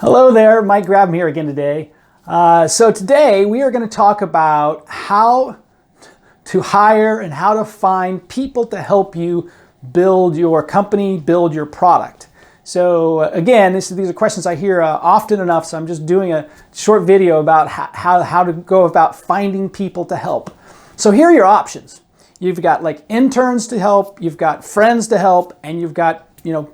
Hello there, Mike Grabham here again today. So today we are going to talk about how to hire and how to find people to help you build your company, build your product. So again, these are questions I hear often enough, so I'm just doing a short video about how to go about finding people to help. So here are your options. You've got like interns to help, you've got friends to help, and you've got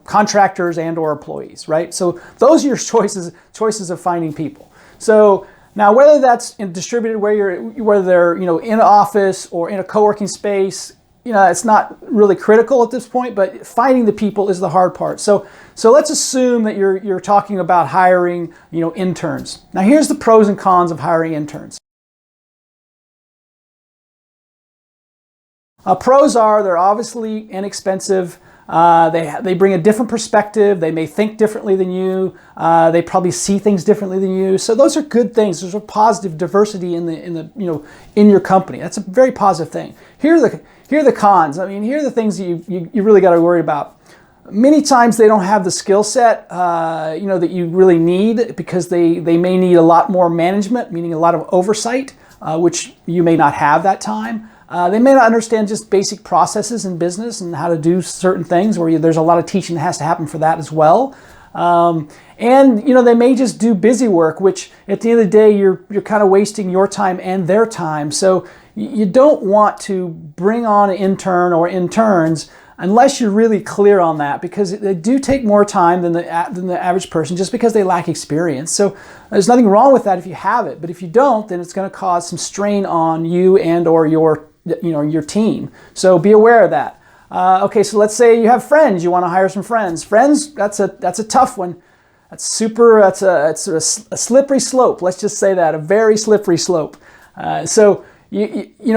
contractors and or employees, right? So those are your choices of finding people. So now whether that's distributed whether they're in an office or in a co-working space, it's not really critical at this point, but finding the people is the hard part. So let's assume that you're talking about hiring interns. Now here's the pros and cons of hiring interns. Pros are they're obviously inexpensive. They bring a different perspective. They may think differently than you. They probably see things differently than you. So those are good things. There's a positive diversity in your company. That's a very positive thing. Here are the cons. I mean, here are the things that you really got to worry about. Many times they don't have the skill set that you really need, because they may need a lot more management, meaning a lot of oversight, which you may not have that time. They may not understand just basic processes in business and how to do certain things, where there's a lot of teaching that has to happen for that as well. And they may just do busy work, which at the end of the day, you're kind of wasting your time and their time. So you don't want to bring on an intern or interns unless you're really clear on that, because they do take more time than the average person, just because they lack experience. So there's nothing wrong with that if you have it, but if you don't, then it's going to cause some strain on you and or your team. So be aware of that. Okay, so let's say you have friends. You want to hire some friends. Friends, that's a tough one. It's a slippery slope. Let's just say that, a very slippery slope. So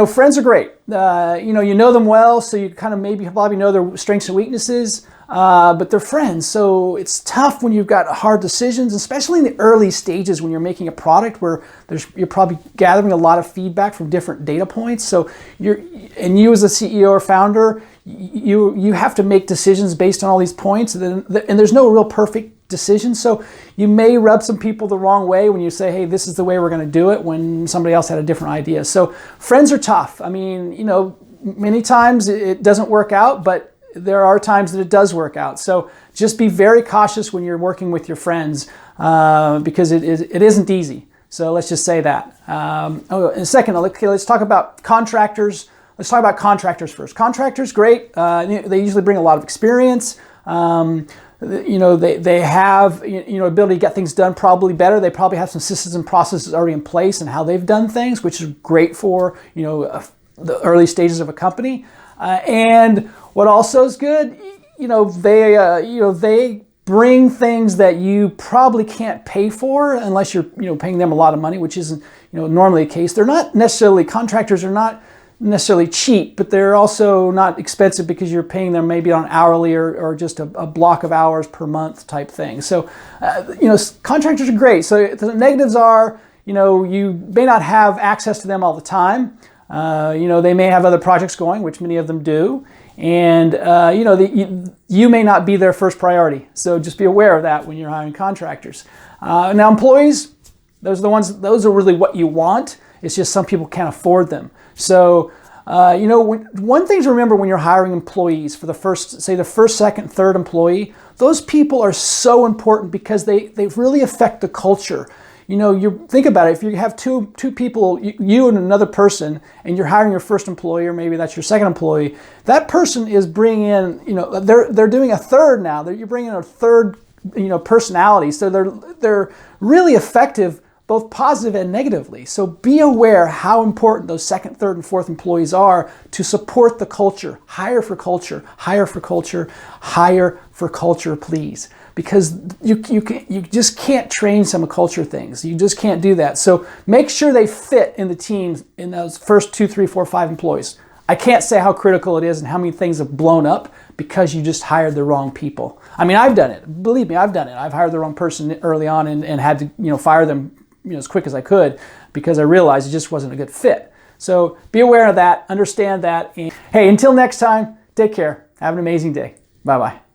friends are great. You know them well, so you kind of probably know their strengths and weaknesses. But they're friends, so it's tough when you've got hard decisions, especially in the early stages when you're making a product where you're probably gathering a lot of feedback from different data points. So you as a CEO or founder, you have to make decisions based on all these points, and there's no real perfect decision. So you may rub some people the wrong way when you say, hey, this is the way we're going to do it, when somebody else had a different idea. So friends are tough. I mean, many times it doesn't work out, but there are times that it does work out. So just be very cautious when you're working with your friends, because it isn't easy. So let's just say that. In a second, let's talk about contractors. Let's talk about contractors first. Contractors, great. They usually bring a lot of experience. They have ability to get things done probably better. They probably have some systems and processes already in place and how they've done things, which is great for the early stages of a company. And what also is good, they bring things that you probably can't pay for unless you're paying them a lot of money, which isn't normally the case. Contractors are not necessarily cheap, but they're also not expensive, because you're paying them maybe on hourly or just a block of hours per month type thing. So contractors are great. So the negatives are you may not have access to them all the time. They may have other projects going, which many of them do, and you may not be their first priority. So just be aware of that when you're hiring contractors. Now employees, those are really what you want. It's just some people can't afford them. So one thing to remember when you're hiring employees for the first, second, third employee, those people are so important, because they really affect the culture. You think about it. If you have two people, you and another person, and you're hiring your first employee, or maybe that's your second employee, that person is bringing in, they're doing a third now. You're bringing in a third, personality. So they're really effective, both positive and negatively. So be aware how important those second, third, and fourth employees are to support the culture. Hire for culture, hire for culture, hire for culture, please. Because you just can't train some culture things. You just can't do that. So make sure they fit in the teams, in those first 2, 3, 4, 5 employees. I can't say how critical it is and how many things have blown up because you just hired the wrong people. I mean, I've done it. Believe me, I've done it. I've hired the wrong person early on and had to fire them as quick as I could, because I realized it just wasn't a good fit. So be aware of that, understand that. And hey, until next time, take care. Have an amazing day. Bye-bye.